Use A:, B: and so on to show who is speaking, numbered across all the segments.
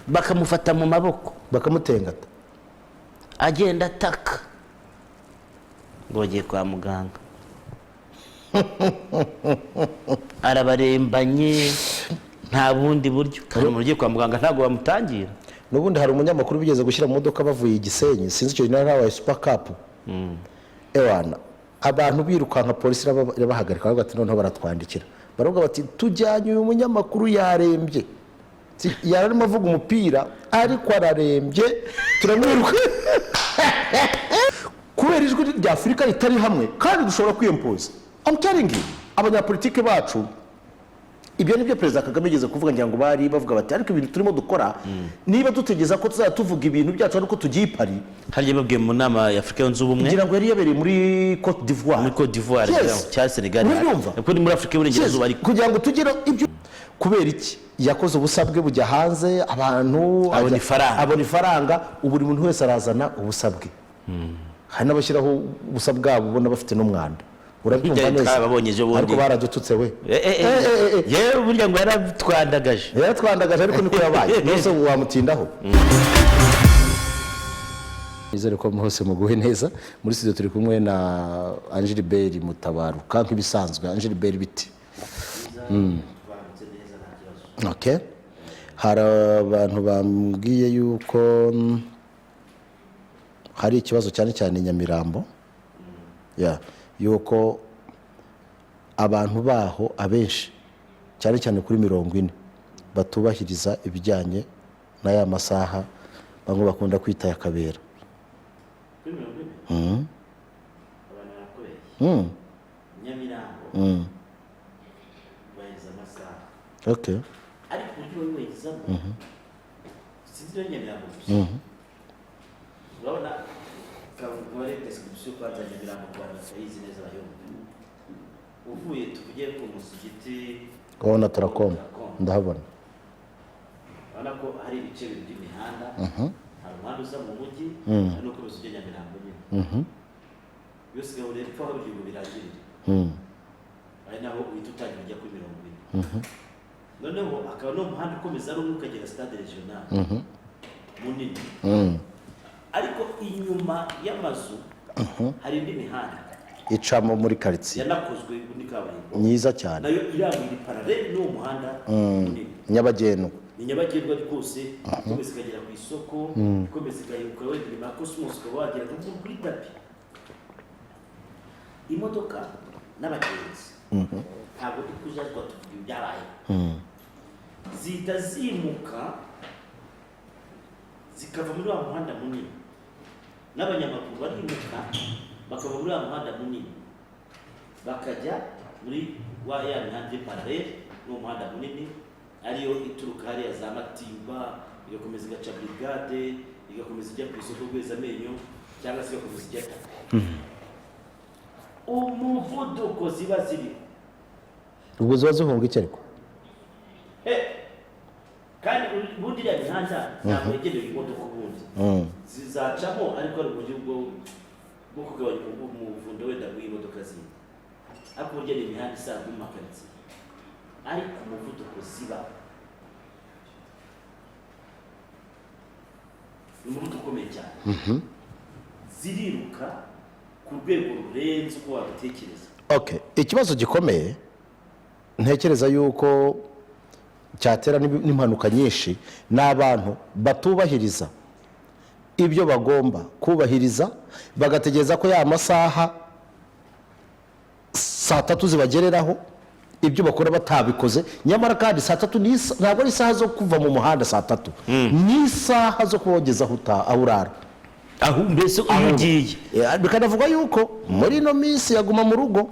A: bakamufata mu maboko
B: bakamutengata
A: agenda ataka ngo agiye kwa muganga arabarembanye nta bundi buryo kandi ugiye kwa muganga ntago bamutangira.
B: Nubundi hari umunyamakuru bigeze gushyira mu modoka bavuye Gisenyi sinzi cyo narawaye Super Cup ewana abantu birukanka polisi irabahagarika bagati noneho baratwandikira baravuga bati tujyanye uyu munyamakuru yarembye yararimo avuga umupira ariko ararembye turamwiruka kubera ijwi rya Afurika ritari hamwe kandi dushobora kwiyempoza. I'm telling you abanyapolitike bacu ibyo nibyo Perezida Kagame yigeze kuvuga ngira ngo bari bavuga bati ariko ibintu turimo dukora niba dutegeza ko tuzatuvuga ibintu byacu ariko tugiye Paris
A: hari babwiye mu nama ya Afrika yunze ubumwe
B: ngira ngo yari yabereye muri Cote d'Ivoire
A: cya Senegal kuko muri Afrika y'Uburengerazuba ariko
B: kugira ngo tugire ibyo kubera iki yakoze ubusabwe bujya hanze abantu abona ifaranga buri muntu wese arazana ubusabwe hari n'abashyiraho ubusabwa ubona bafite n'umwanda urabyumva neza ariko baradututse we
A: yewe burya ngo
B: yaratwandagaje ariko niko yabaye nose wamutindaho. Nizere ko hose muguhe neza muri studio turi kumwe na Angilbert Mutabaruka nk'ibisanzwe. Angilbert biti okay hari abantu bambwiye yuko hari ikibazo cyane cyane Nyamirambo yuko abantu baho abenshi cyane cyane kuri 40 batubahiriza ibijyanye na ya masaha bamwe bakunda kwita yakabera.
A: Nyamirambo bayeza amasaha
B: okay
A: ariko buryo weyizamo sinzi Nyamirambo urabona kangore description kwa Nyamirambo kwa sayizi neza bayo uvuye tuvugiye ku musigiti
B: kona Tracom ndahabona
A: urabona ko hari ibice by'imihanda hari umuhanda uza mu mujyi no ku rusuje Nyamirambo nyine yose gaho rero ko hari ibintu biragirira ari naho uhita utangira kuri 40 noneho akaba no muhanda ukomeza ari ukagera stade regional munini ariko inyuma y'amazu hari indi mihanda
B: icamo muri quartier
A: yanakozwe muri kabarimbo
B: myiza cyane
A: nayo irabiri parallel no muhanda munini
B: nyabagendwa
A: ni nyabagendwa rwose ikomeza ikagera ku isoko ikomeza ikayibuka wenda na Cosmos ukabagera kuri tapi imodoka n'abagenzi ntabwo ikuja kwa tuvuga ibyabaye zita zimuka zikava muri wa muhanda munini n'abanyamakuru barimuka bakava muri wa muhanda munini bakajya muri wa ya mihanda parallel no muhanda munini ariyo ituruka hariya za Matimba igakomeza igaca Brigade igakomeza ijya ku isoko Rwezamenyo cyangwa se igakomeza ijya umuvuduko ziba ziri
B: ubwo ziba zihunga iki ariko
A: kandi ubundi ya mihanda ntabwo yegerewe imodoka ubundi zizacamo ariko ari uburyo bwo kugabanya umuvundo wenda w'imodoka zindi ariko burya ni imihanda isanzwe mu makaritsiye ariko umuvuduko ziba ni umuvuduko ukomeye cyane ziriruka ku rwego rurenze uko wabitekereza.
B: Okay ikibazo gikomeye ntekereza yuko cyatera n'impanuka nyinshi n'abantu batubahiriza ibyo bagomba kubahiriza bagategereza ko ya masaha saa 3 zibagereraho ibyo bakora batabikoze nyamara kandi saa 3 ntabwo ari isaha zo kuva mu muhanda saa 3 ni isaha zo kubogeza ahurara
A: aho mbese ugiye
B: bikanavuga yuko muri no minsi yaguma mu rugo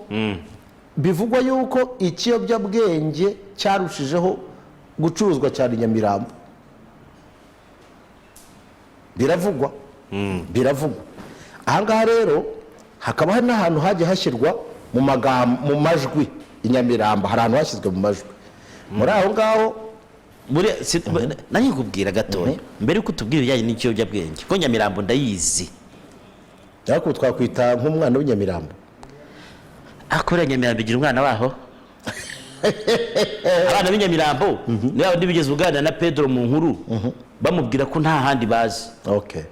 B: bivugwa yuko ikiyobyabwenge cyarushijeho gucuruzwa cyane Nyamirambo biravugwa ahangaha rero hakaba hari n'ahantu hagiye hashyirwa mu majwi Nyamirambo hari ahantu hashyizwe mu majwi muri aho ngaho
A: nari kubwira gatoya mbere yuko tubwira ibijyanye n'ikiyobyabwenge ko Nyamirambo ndayizi
B: ariko twakwita nk'umwana w'Inyamirambo
A: akora Nyamirambo igira umwana waho abana b'Inyamirambo niba bigeze uganira na Pedro mu nkuru bamubwira ko nta handi bazi.
B: Okay.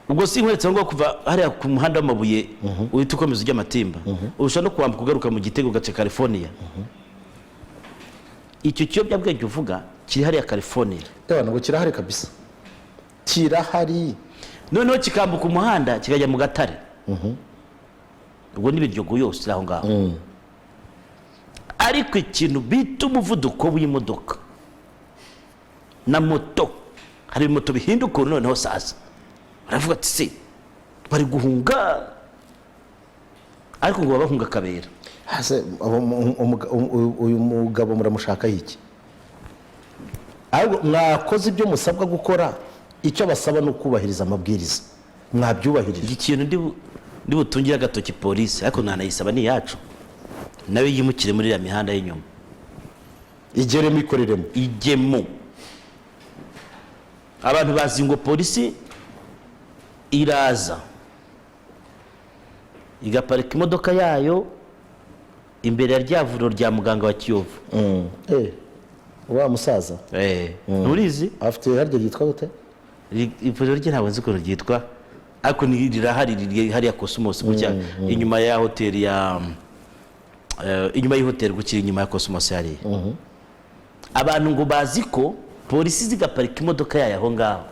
A: Ubwo sinkwetse ngo kuva hariya ku muhanda w'amabuye uhita ukomeza ujya Matimba. Urusha no kwambuka ugaruka mu Gitego gace California. Icyo kiyobyabwenge uvuga kiri hariya California.
B: Ngo kirahari kabisa. Kirahari.
A: Noneho kikambuka umuhanda kikajya mu Gatare. Ubwo n'ibiryogo yose aho ngaho. Ariko ikintu bita umuvuduko w'imodoka na moto, hari moto bihinduka noneho sasa baravuga ati se bari guhunga, ariko ngo babahunga kabera.
B: Hase uyu mugabo muramushaka iki? Ahubwo mwakoze ibyo musabwa gukora, icyo basaba no kubahiriza amabwiriza, mwabyubahirije.
A: Ikintu ndi butungira gatoki polisi, ariko nanayisaba ni yacu nawe yimukire muri ya mihanda y'inyuma,
B: igeremo ikoreremo,
A: igemo. Abantu bazi ngo polisi iraza igaparika imodoka yayo imbere ya ryavuriro rya muganga wa Kiyovu.
B: Wa musaza
A: nturizi
B: afite harya ryitwa gute?
A: Ivuriro rye ntabwo nzi ko ryitwa, ariko ni rirahari hariya Cosmos gutya inyuma ya hoteli ya inyuma y'ihoteli gukira inyuma ya Cosmos hariya. Abantu ngo bazi ko polisi zigaparika imodoka yayo aho ngaho.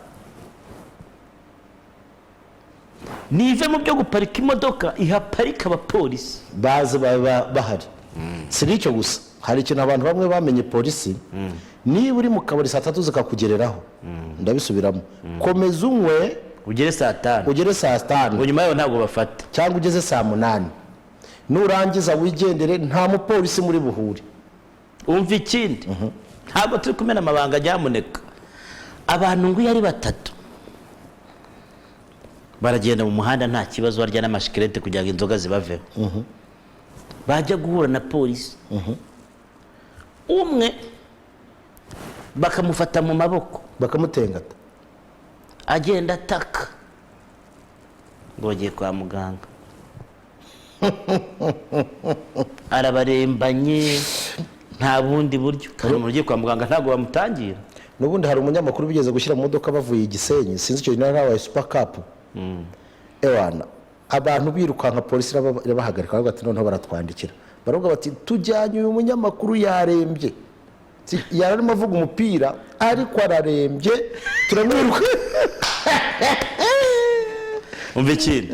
A: Nive mu byo guparika imodoka ihaparika abapolisi
B: bazi bahari. Si nicyo gusa, hari ikintu abantu bamwe bamenye polisi, niba uri mu kabari saa 3 zikakugereraho, ndabisubiramo, komeza unywe
A: ugere saa 5,
B: ugere saa 5,
A: nyuma yaho ntabwo bafata,
B: cyangwa ugeze saa 8, nurangiza wigendere, nta mupolisi muri buhure.
A: Umva ikindi, ntabwo turi kumena amabanga nyamuneka. Abantu ngo yari batatu baragenda mu muhanda nta kibazo, barya n'amashikirete kugira ngo inzoga zibaveho. Bajya guhura na polisi, umwe bakamufata mu maboko
B: bakamutengata,
A: agenda ataka ngo bagiye kwa muganga. Arabarembanye nta bundi buryo, kandi umuntu ugiye kwa muganga ntabwo bamutangira.
B: N'ubundi hari umunyamakuru bigeze gushyira mu modoka bavuye Igisenyi, sinzi icyo nari wa Super Cup. Ewana abantu birukanka polisi irabahagarika, baravuga ati noneho baratwandikira, baravuga bati tujyanye uyu munyamakuru yarembye, yararimo avuga umupira ariko ararembye, turamwiruka.
A: Umva ikindi,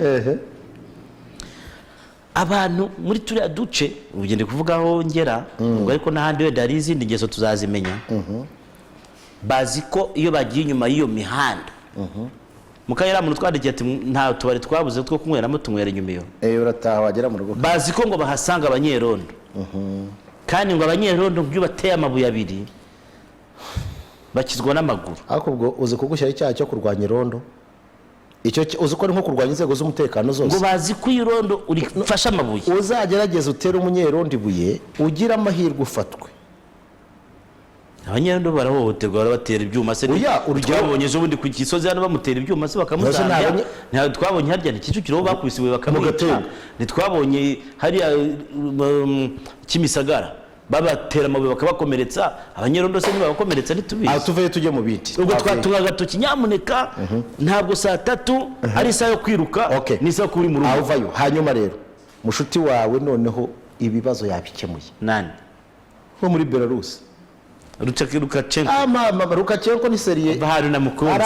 A: abantu muri turiya duce ugende kuvugaho ngera, ubwo ariko n'ahandi wenda hari izindi ngeso tuzazimenya. Bazi ko iyo bagiye inyuma y'iyo mihanda, mukayera muntu twandikiye ati nta tubari twabuze two kunyweramo, tunywera inyuma iyo.
B: Urataha wagera mu rugo.
A: Bazi ko ngo bahasanga abanyerondo, kandi ngo abanyerondo byo bateye amabuye abiri bakizwa n'amaguru.
B: Ariko ubwo uzi kugushyira icyaha cyo kurwanya irondo, icyo uzi ko ari nko kurwanya inzego z'umutekano zose.
A: Ngo bazi ko irondo urifasha amabuye,
B: uzagerageza utera umunyerondo ibuye ugira amahirwe ufatwe.
A: Abanyerondo barahohoterwa, barabatera ibyuma se. Twabonye ejo bundi ku Gisozi hano bamutera ibyuma se bakamuzambya. Nta twabonye harya Kicukiro bakubisiwe bakamwica. Ntitwabonye hariya Kimisagara babatera amabuye bakabakomeretsa. Abanyerondo se niba bakomeretsa ntitubizi.
B: Tuvuye tujye mu biti.
A: Ubwo twatungaga tukinyamuneka, ntabwo saa 3 ari isaha yo kwiruka, ni isaha kuri mu rugo.
B: Avayo hanyuma rero mushuti wawe noneho ibibazo yabikemuye.
A: Nani?
B: Nko muri Belarus.
A: Lukashenko.
B: Mama Lukashenko ni seriye.
A: Bahari na mukunzi.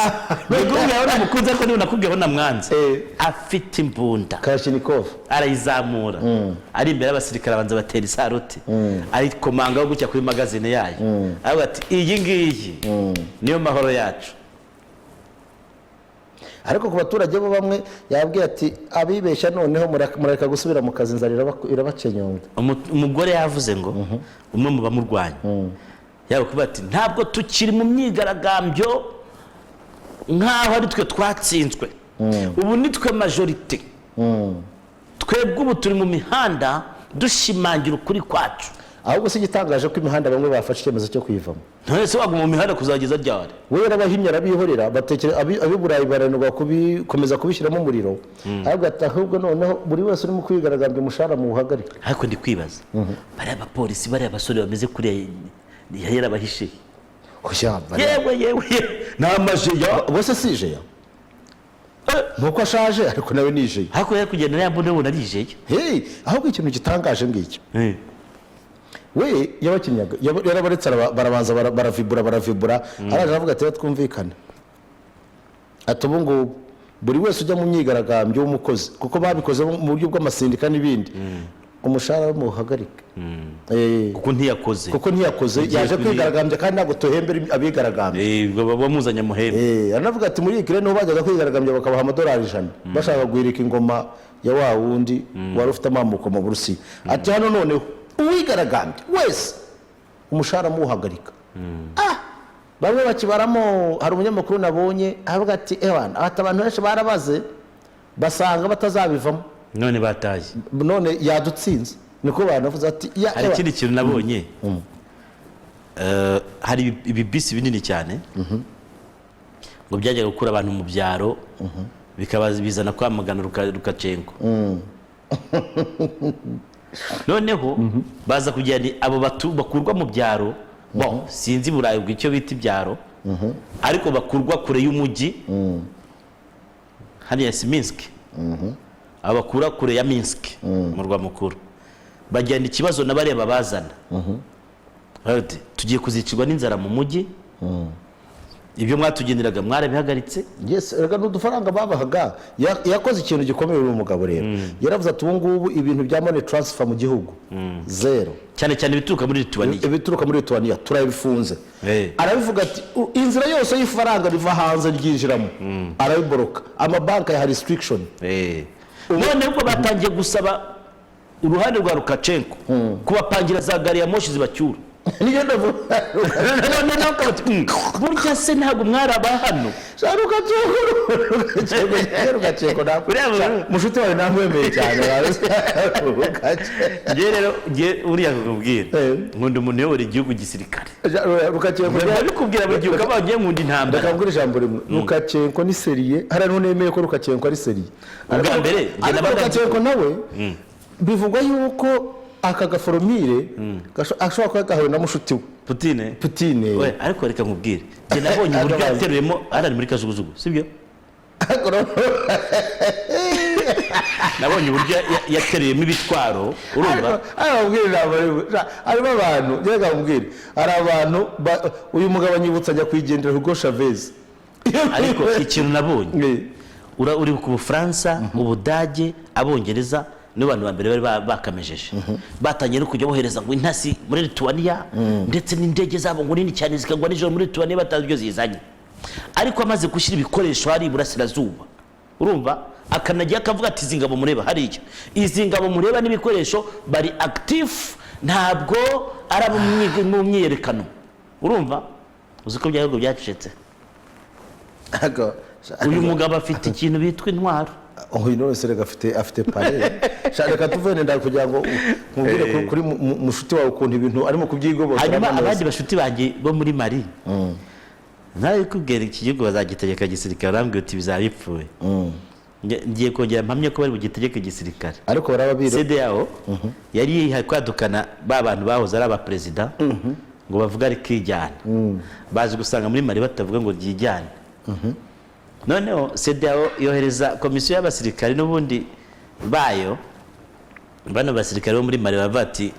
A: Niguye yaona mukunzi ariko niwe nakubwiyeho na mwanzi. Afite imbunda.
B: Kalashnikov.
A: Arayizamura. Ari imbere y'abasirikare abanza batera isaruti. Ari komanga yo gucya kuri magazine yayo. Avuga ati iyi ngiyi niyo mahoro yacu.
B: Ariko ku baturage bo bamwe yabwiye ati abibeshya noneho mureka gusubira mu kazi, nzarira irabacenyonga.
A: Umugore yavuze ngo umwe mu bamurwanya yaba kuba ati ntabwo tukiri mu myigaragambyo nkaho ari twe twatsinzwe, ubu ni twe majorite, twebwe ubu turi mu mihanda dushimangira ukuri kwacu.
B: Ahubwo si gitangaje ko imihanda bamwe bafashe icyemezo cyo kwivamo.
A: None se waguma mu mihanda kuzageza ryari?
B: Wewe n'abahimya arabihorera batekera abiburayi baranirwa kubikomeza kubishyiramo umuriro. Ahubwo noneho buri wese uri mu kwigaragambya umushara mu buhagarika.
A: Ariko ndi kwibaza bari abapolisi bari abasore bameze kuri yarabahishe.
C: yewe n'amajeya
B: bose si ijeya nuko ashaje ariko nawe ni ijeya
C: ariko yari kugenda yambona ubona ari ijeya
B: ahubwo ikintu gitangaje ngicyo we yabakinyaga yarabaretse barabanza baravibura araje aravuga ati twumvikane ati ubu ngubu buri wese ujya mu myigaragambyo w'umukozi kuko babikoze mu buryo bw'amasindika n'ibindi umushahara muhagarike
C: kuko ntiyakoze
B: yaje kwigaragambya kandi ntabwo tuhembera abigaragambya
C: bamuzanye amuhembe
B: anavuga ati muri Ukraine niho bajyaga kwigaragambya bakabaha $100 bashaka guhirika ingoma ya wa wundi wari ufite amamuko mu Burusiya ati hano noneho uwigaragambya wese umushahara muhagarika bamwe bakibaramo hari umunyamakuru nabonye avuga ati abantu benshi barabaze basanga batazabivamo
C: none bataye
B: none yadutsinze niko banavuze ati
C: hari ikindi kintu nabonye hari ibibisi binini cyane ngo byajyaga gukura abantu mu byaro bikaba bizana kwamagana Lukashenko noneho baza kujyana abo bakurwa mu byaro sinzi Burayi bw'icyo bita ibyaro ariko bakurwa kure y'umujyi hariya si Minsk abakura kure ya Minsk murwa mukuru bajyana ikibazo n'abareba bazana tugiye kuzicirwa n'inzara mu mujyi ibyo mwatugenderaga mwarabihagaritse
B: reka n'udufaranga babahaga yakoze ikintu gikomeye uyu mugabo rero yaravuze ati ubu ngubu ibintu bya money transfer mu gihugu zero
C: cyane cyane
B: ibituruka muri Lithuania turabifunze arabivuga ati inzira yose y'ifaranga riva hanze ryinjiramo arabiboroka amabanki ya restriction
C: none ubwo batangiye gusaba uruhande rwa Lukashenko kubapangira za gari ya moshi zibacyura
B: niyo ndavuga
C: burya se ntabwo mwaraba hano
B: Lukashenko mushuti wawe namwemeye cyane
C: uriya kukubwira nkunda umuntu uyobora igihugu gisirikare babikubwira buri gihe ukaba wagiye nkunda intambara
B: ndakabwira ijambo rimwe Lukashenko ni seriye hari n'unemeye ko Lukashenko ari seriye
C: ubwa mbere
B: Lukashenko nawe bivugwa yuko aka gaforomire ashobora kuba gahawe na mushuti we Putine
C: ariko reka nkubwire njye nabonye uburyo yateruyemo ari muri kajugujugu sibyo nabonye uburyo yateruyemo ibitwaro urumva
B: harimo abantu reka nkubwire hari abantu uyu mugabo anyibutsa ajya kwigendera Hugo Chavez
C: ariko ikintu nabonye uri ku Bufaransa Ubudage Abongereza n'abantu bambere bari bakamejeje batangiye no kujya bohereza ngo intasi muri Lithuania ndetse n'indege zabo ngo nini cyane zikagwa nijoro muri Lithuania batazi byo zizanye ariko amaze gushyira ibikoresho hari Burasirazuba urumva akanajya akavuga ati zingabo mureba hari icyo izi ngabo mureba n'ibikoresho bari active ntabwo ari mu myiyerekano urumva uziko byago byacecetse uyu mugabo afite ikintu bitwa intwaro
B: uyu wese reka afite pare reka tuvene ndari kugira ngo nkubwire kuri mushuti wawe ukuntu ibintu arimo kubyigobora
C: hanyuma abandi bashuti banjye bo muri Mali nawe kubwira iki gihugu bazagitegeka gisirikare arambwira uti bizabipfuye ngiye kongera mpamye ko bari bugitegeke gisirikare
B: ariko barababira
C: CDAO yari yihaye kwadukana ba bantu bahoze ari abaperezida ngo bavuga ari kijyana bazi gusanga muri Mali batavuga ngo ryijyane noneho CDAO yohereza komisiyo y'abasirikare n'ubundi bayo bano basirikare bo muri Mali bavati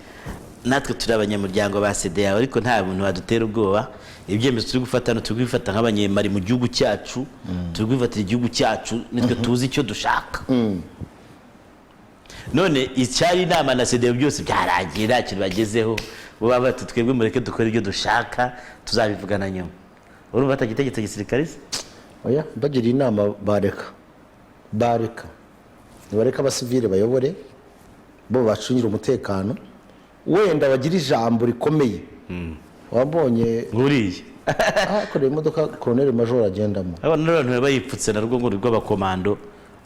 C: natwe turi abanyamuryango ba CDAO ariko nta muntu badutera ubwoba ibyemezo turi gufata no tugwifata nk'abanyemari mu gihugu cyacu tugwifatira igihugu cyacu nitwe tuzi icyo dushaka none icyari inama na CDAO byose byaragiye nta kintu bagezeho bo bavati twebwe mureke dukora ibyo dushaka tuzabivugana nyuma urumva batagitegetse gisirikare
B: oya bagira inama bareka nibareka abasivile bayobore bo bacungira umutekano wenda bagira ijambo rikomeye wabonye
C: nguriye
B: akoreye imodoka Colonel Major agendamo
C: abantu bayipfutse na rwo nguri rw'abakomando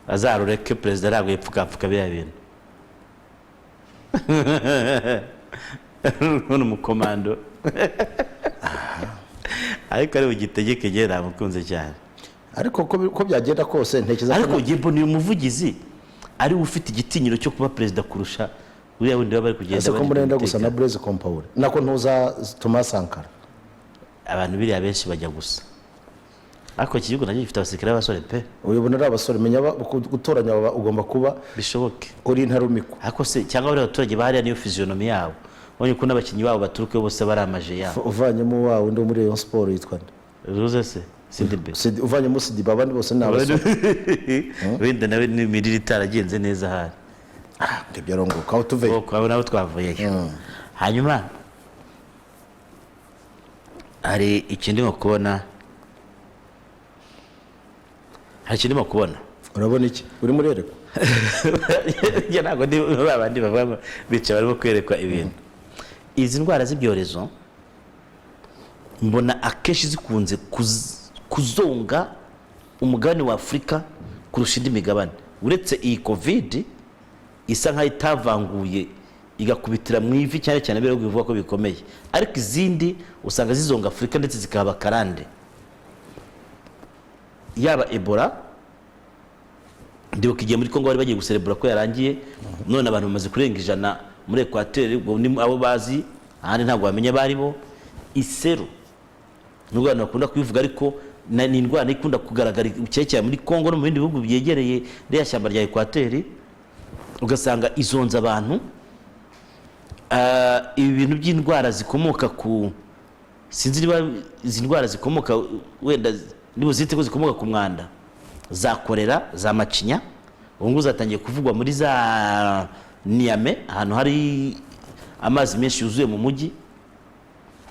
C: azarureke president ntabwo yipfukapfuka bya bintu none umukomando ariko ari ugitegeke gera mukunze cyane
B: ariko ko byagenda kose ntekereza
C: ariko Gimbo ni umuvugizi ari ufite igitinyiro cyo kuba president kurusha uriya wundi bari kugenda
B: ese ko murenda gusa na Blaise Compaoré nako ntuza Thomas Sankara
C: abantu biriya benshi bajya gusa, ariko iki gihugu nacyo gifite abasirikare b'abasore pe,
B: uyobona ari abasore, menya gutoranya ugomba kuba
C: bishoboke
B: uri intarumikwa.
C: ariko se cyangwa bari abaturage bahariya niyo physionomie yabo, ubonye ko n'abakinnyi babo baturuka bose bari amaje yabo.
B: Uvanyemo wa undi wo muri Rayon Sport yitwa nde?
C: Ruze se Sidibe,
B: uvanyemo Sidibe, abandi bose ni abasore.
C: wenda nawe ni imirire itaragenze neza hari
B: Ibyo arongoka aho tuve.
C: kwabo nabo twavuyeyo. Hanyuma hari ikindi mo kubona,
B: Urabona iki? Uri murerekwa?
C: njye ntabwo ndi babandi bavuga ngo bica barimo kwerekwa ibintu. Izi ndwara z'ibyorezo mbona akenshi zikunze kuzonga umugabane wa Afurika kurusha indi migabane, uretse iyi covid isa nkaho itavanguye igakubitira mu ivi cyane cyane bero bivuga ko bikomeye, ariko izindi usanga zizonga Afurika ndetse zikaba karande. Yaba Ebola, ndibuka igihe muri Kongo bari bagiye guserebura ko yarangiye, none abantu bamaze kurenga 100 muri Equateur, ubwo ni abo bazi ahandi ntabwo bamenye bari bo. Iseru nubwo abantu bakunda kubivuga, ariko ni indwara ikunda kugaragara cyane muri Kongo no mu bindi bihugu byegereye rya shyamba rya Equateur, ugasanga izonza abantu. Ibi bintu by'indwara zikomoka ku, sinzi niba izi ndwara zikomoka, wenda nibo zite ko zikomoka ku mwanda, za korera, za macinya, ubu ngubu zatangiye kuvugwa muri za Niamey, ahantu hari amazi menshi yuzuye mu mujyi,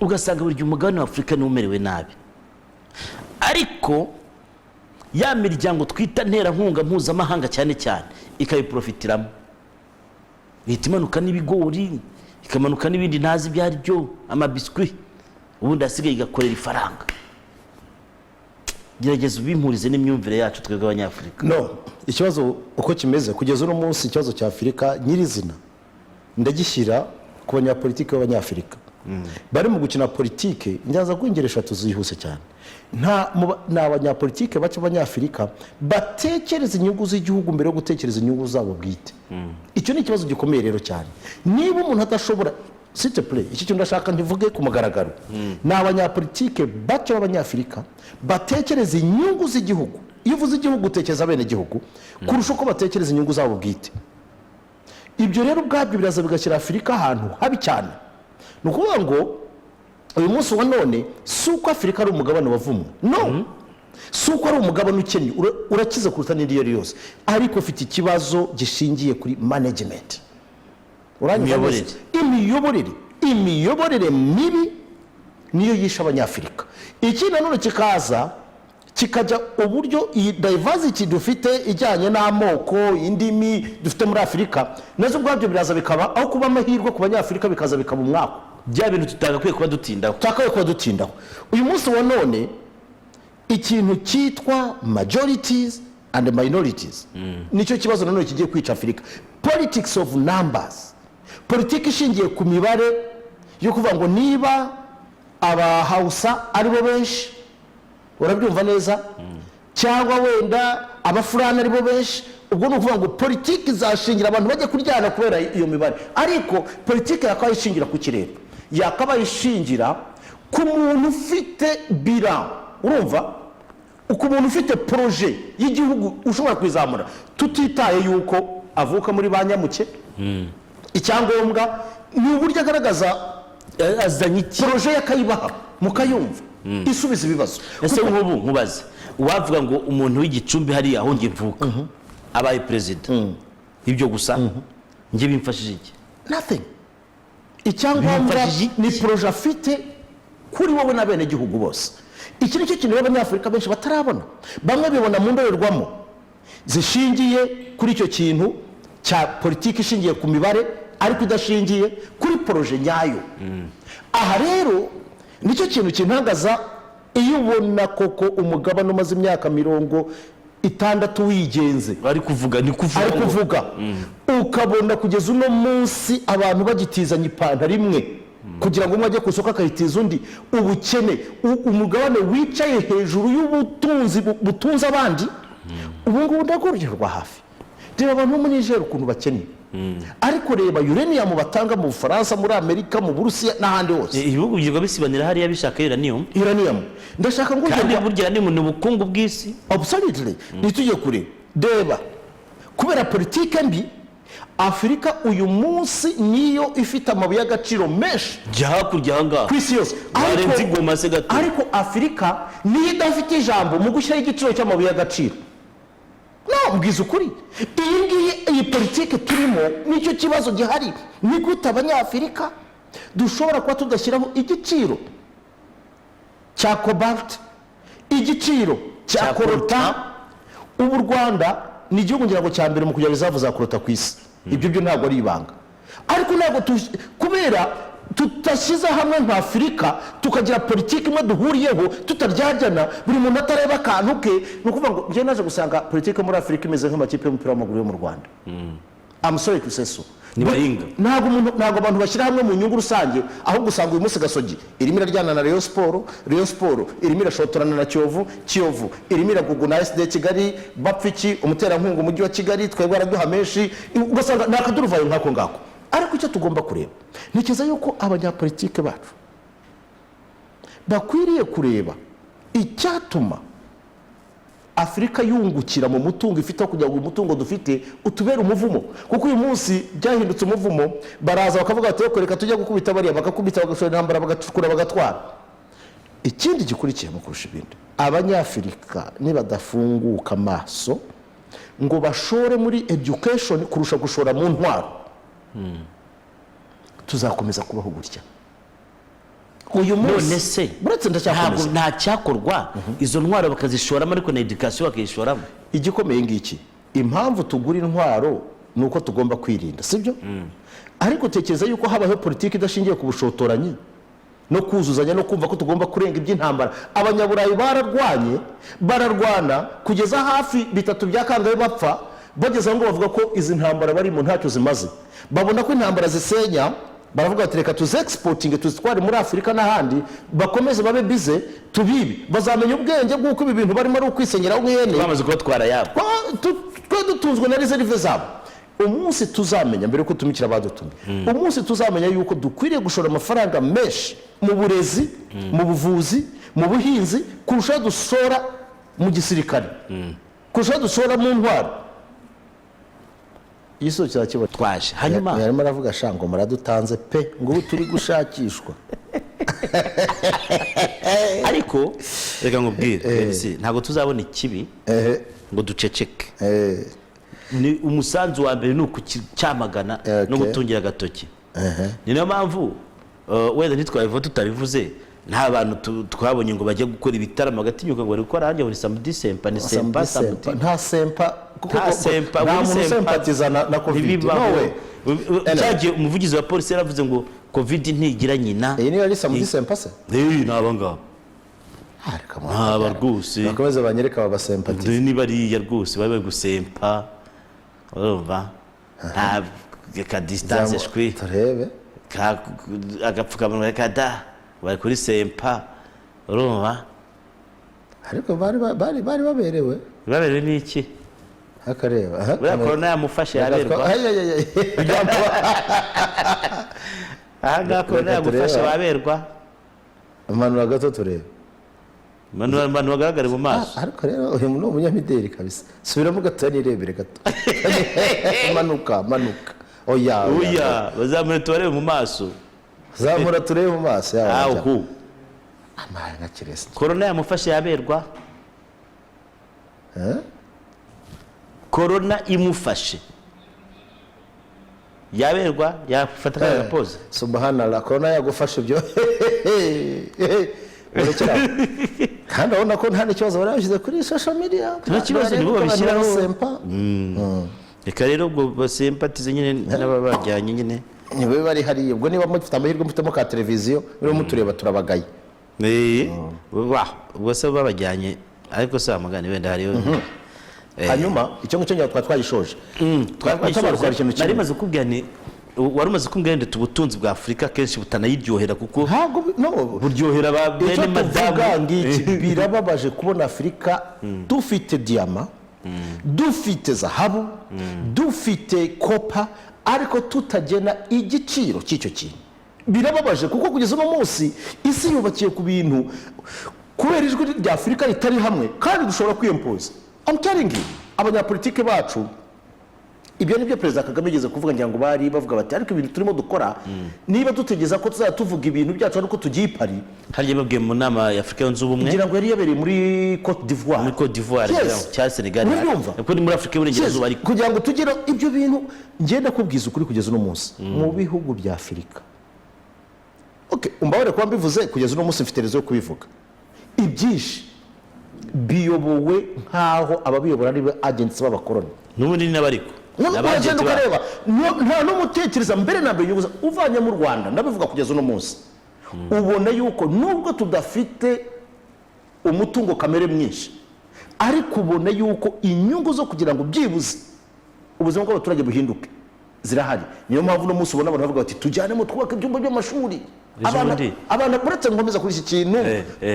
C: ugasanga buri gihe umugabane wa Afurika ni umerewe nabi. Ariko ya miryango twita nterankunga mpuzamahanga cyane cyane ikabiprofitiramo, ihita imanuka n'ibigori, ikamanuka n'ibindi ntazi ibyo ari byo, amabiswi, ubundi asigaye igakorera ifaranga. Gerageza ubimpurize n'imyumvire yacu twebwe abanyafurika.
B: No, ikibazo uko kimeze kugeza uno munsi, ikibazo cya Afurika nyirizina ndagishyira ku banyapolitike b'abanyafurika. Bari mu gukina politike, njaza kwinjira 3 zihuse cyane. Nta abanyapolitike bake b'abanyafurika batekereza inyungu z'igihugu mbere yo gutekereza inyungu zabo bwite. Icyo ni ikibazo gikomeye rero cyane. Niba umuntu atashobora, s'il te plaît, iki cyo ndashaka ntivuge ku mugaragaro, ni abanyapolitike bake b'abanyafurika batekereza inyungu z'igihugu. Iyo uvuze igihugu utekereza bene igihugu kurusha uko batekereza inyungu zabo bwite. Ibyo rero ubwabyo biraza bigashyira Afurika ahantu habi cyane. Ni ukuvuga ngo uyu munsi wa none si uko Afurika ari umugabane wavumwe, no, si uko ari umugabane ukennye urakize kuruta n'indi iyo ari yose, ariko ufite ikibazo gishingiye kuri management. Imiyoborere mibi niyo yisha abanyafurika. Iki nanone kikajya uburyo iyi diversity dufite ijyanye n'amoko, indimi dufite muri Afurika, nazo ubwabyo biraza bikaba aho kuba amahirwe ku banyafurika bikaza bikaba umwako.
C: Bya bintu tutagakwiye kuba dutindaho. Uyu munsi wa none ikintu cyitwa majorities and minorities nicyo kibazo nanone kigiye kwica Afurika. Politics of numbers, politiki ishingiye ku mibare yo kuvuga ngo niba Abahausa ari bo benshi, urabyumva neza, cyangwa wenda Abafurani ari bo benshi, ubwo ni ukuvuga ngo politiki zashingira abantu bajya kuryana kubera iyo mibare. Ariko politiki yakabaye ishingira ku kirere, yakabaye ishingira ku muntu ufite bilan, urumva, ku muntu ufite projet y'igihugu ushobora kwizamura, tutitaye yuko avuka muri banyamuke. Icyangombwa ni uburyo agaragaza azanye projet yakayibaha mukayumva isubiza ibibazo. Ese nk'ubu nkubaze, uwavuga ngo umuntu w'Igicumbi hari aho ngiye mvuka abaye president, ibyo gusa ngiye bimfashije iki?
B: Nothing. Icyangombwa ni projet afite kuri wowe na bene gihugu bose. Iki nicyo kintu abanyafurika benshi batarabona. Bamwe bibona mu ndorerwamo zishingiye kuri icyo kintu cya politiki ishingiye ku mibare ariko idashingiye kuri projet nyayo. Aha rero nicyo kintu kintangaza iyo ubona koko umugabane umaze imyaka 60 wigenze
C: ari kuvuga
B: ukabona kugeza uno munsi abantu bagitizanya ipantaro imwe kugira ngo umwe ajye ku isoko akayitiza undi. Ubukene, umugabane wicaye hejuru y'ubutunzi butunze abandi, ubu ngubu ndagororerwa hafi. reba abantu bo muri Niger ukuntu bakennye ariko reba uranium batanga mu Bufaransa muri Amerika mu Burusiya n'ahandi hose
C: ibihugu byirwa bisibanira hariya bishaka uranium
B: ndashaka ngo
C: kandi burya uranium ni ubukungu bw'isi
B: absolutely nitujye kure reba kubera politike mbi Afurika uyu munsi niyo ifite amabuye y'agaciro menshi
C: hakurya ahangaha
B: ku isi yose ariko Afurika niyo idafite ijambo mu gushyiraho igiciro cy'amabuye y'agaciro no mbwiza ukuri iyi politike turimo nicyo kibazo gihari ni gute abanyafurika dushobora kuba tudashyiraho igiciro cya cobalt igiciro cya coltan ubu Rwanda ni igihugu ngira ngo cya mbere mu kugira reserve za coltan ku isi ibyo byo ntabwo ari ibanga ariko ntabwo kubera tutashyize hamwe nka Afurika tukagira politiki imwe duhuriyeho tutaryajyana buri muntu atareba akantu ke ni ukuvuga ngo njye naje gusanga politiki muri Afurika imeze nk'amakipe y'umupira w'amaguru yo mu Rwanda I'm sorry to say so ntabwo abantu bashyira hamwe mu nyungu rusange ahubwo usanga uyu munsi Gasogi irimo iraryana na Rayon Sport irimo irashotorana na Kiyovu irimo iraguguna na SD Kigali bapfiki umuterankunga umujyi wa Kigali twebwe araduha menshi ugasanga nakaduruvayo nkako ngako ariko icyo tugomba kureba nikiza yuko abanyapolitike bacu bakwiriye kureba icyatuma Afurika yungukira mu mutungo ifite kugira ngo umutungo dufite utubere umuvumo kuko uyu munsi byahindutse umuvumo baraza bakavuga ati reka tujya gukubita bariya bakakubita bagashora intambara bagacukura bagatwara ikindi gikurikiye mu kurusha ibindi abanyafurika nibadafunguka amaso ngo bashore muri education kurusha gushora mu ntwaro tuzakomeza kubaho gutya uyu munsi
C: ntabwo nta cyakorwa izo ntwaro bakazishoramo ariko na education bakayishoramo
B: igikomeye ngiki impamvu tugura intwaro ni uko tugomba kwirinda sibyo ariko tekereza yuko habaho politiki idashingiye ku bushotoranyi no kuzuzanya no kumva ko tugomba kurenga iby'intambara abanyaburayi bararwana kugeza hafi bitatu byakangaye bapfa bageze ngo bavuga ko izi ntambara bari mu ntacyo zimaze babona ko intambara zisenya baravuga ati reka tuze exporting tuzitware muri Afurika n'ahandi bakomeze babe bize tubibi bazamenya ubwenge bw'uko ibi bintu barimo ari ukwisenyeraho nk'ihene
C: bamaze kubatwara yabo
B: twe dutunzwe na reserve zabo umunsi tuzamenya mbere ko tumikira abadutumye umunsi tuzamenya yuko dukwiriye gushora amafaranga menshi mu burezi mu buvuzi mu buhinzi kurusha dusora mu gisirikare kurusha dusora mu ntwaro Iso cyakiba
C: twaje hanyuma
B: yarimo aravuga shango muradutanze pe ngo ubu turi gushakishwa
C: ariko reka ngubwire ntabwo tuzabona ikibi ngo duceceke ni umusanzu wa mbere nuko cyamagana no gutungira agatoki ni nayo mpamvu wenda ntitwabivuze tutabivuze nta bantu twabonye ngo bajye gukora ibitaramo agatinyuka ngo bari gukora hanjye muri samedi sempa ni sempa
B: nta sempa
C: nta sempa
B: nta muntu sempatiza na covid
C: nowe cyagiye umuvugizi wa polisi yaravuze ngo covid ntigira nyina
B: iyi niyo ari samedi sempa se
C: naba ngabo aba rwose
B: bakomeza banyereka babasempatiza
C: ni bariya rwose bari gusempa urumva nta ka distance shwi
B: turebe
C: agapfukamunwa kada bari kuri sempa urumva
B: ariko bari baberewe
C: n'iki
B: akareba
C: buriya korona yamufashe yaberwa aha korona yamufashe waberwa
B: manura gato turebe
C: manura bagaragare mu maso
B: ariko rero uyu ni umunyamideli kabisa subiramo gato nirebere gato manuka oya
C: bazamure tubarebe mu maso
B: zamura turebe mu maso
C: yawe
B: amara nka kiresi
C: korona yamufashe yaberwa korona imufashe yaberwa yafata ka pose
B: subhanallah korona yagufashe ibyo kandi abona ko nta n'ikibazo bari bashyize kuri social media
C: nta kibazo nibo babishyiraho reka rero ubwo basempatize nyine n'ababajyanye nyine
B: niwe bari hariya ubwo niba mufite amahirwe mufitemo ka televiziyo niba mutureba turabagaye
C: ubwo se babajyanye ariko se amagana wenda hariyo
B: hanyuma icyo ngicyo nyine twayishoje
C: nari maze kubwira ni wari umaze kumbwira ndetse ubutunzi bwa Afurika kenshi butanayiryohera kuko buryohera ba bene madamu
B: ngiki birababaje kubona Afurika dufite diama dufite zahabu dufite kopa ariko tutagena igiciro cy'icyo kintu. Birababaje kuko kugeza uno munsi isi yubakiye ku bintu kubera ijwi rya Afurika ritari hamwe kandi dushobora kwiyempoza. I'm telling you, abanyapolitike bacu ibyo nibyo Perezida Kagame yigeze kuvuga ngira ngo bari bavuga bati ariko ibintu turimo dukora niba dutegeza ko tuzajya tuvuga ibintu byacu ariko tugiye i Paris.
C: Harya babwiye mu nama ya Afurika yunze ubumwe
B: ngira ngo yari yabereye muri Cote d'Ivoire.
C: muri Cote d'Ivoire cyangwa Senegal kuko ni muri Afurika y'Uburengerazuba ariko
B: kugira ngo tugere ibyo bintu ngenda kubwiza ukuri kugeza uno munsi mu bihugu bya Afurika. Okay, umbabare kuba mbivuze kugeza uno munsi mfite rezo yo kubivuga. Ibyinshi biyobowe nkaho ababiyobora ari agents b'abakoloni.
C: n'ubundi ni n'abariko
B: n'abagenda ukareba nta n'umutekereza mbere na mbere nyuguza uvanye mu Rwanda ndabivuga kugeza uno munsi ubona yuko nubwo tudafite umutungo kamere mwinshi ariko ubona yuko inyungu zo kugira ngo byibuze ubuzima bw'abaturage buhinduke zirahari. Niyo mpamvu no munsi ubona abantu bavuga bati tujyanemo twubaka ibyumba by'amashuri abana buretse nkomeza kuri iki kintu